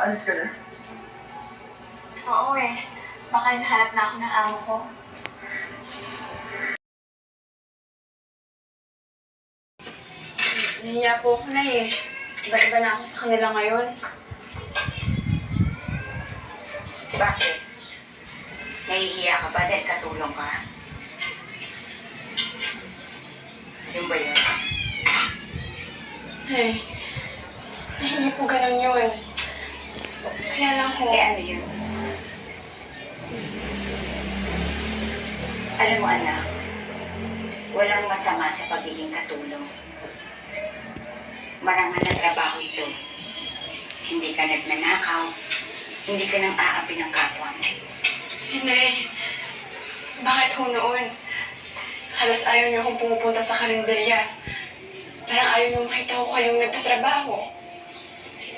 Alis ka na? Oo eh. Baka hinahanap na ako ng amo ko. Nahiya po ako na eh. Iba-iba na ako sa kanila ngayon. Bakit? Nahihiya ka ba dahil katulong ka? Yung ba yun? Eh, hindi po ganun yun. Kaya lang ho. Eh ano yun? Alam mo anak, walang masama sa pagiging katulong. Marangal na trabaho ito. Hindi ka nagnanakaw, hindi ka nang aapi ng kapwa mo. Hindi. Bakit ho noon? Halos ayaw niyo akong pumupunta sa karinderya. Parang ayaw niyo makita ko kayong nagtatrabaho.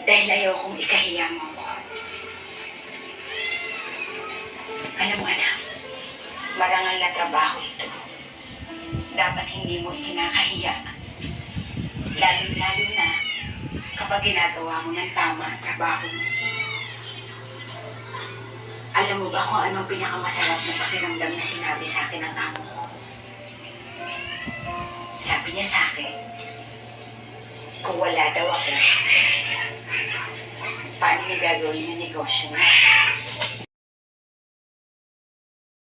Dahil ayaw kong ikahiya mo ko. Alam mo anak, marangal na trabaho ito. Dapat hindi mo ikinakahiya. Lalo-lalo na kapag ginagawa mo ng tama ang trabaho mo. Alam mo ba kung anong pinakamasarap na pakiramdam na sinabi sa akin ng amo ko? Sabi niya sa akin, kung wala daw ako, paano niya gagawin ang negosyo niya?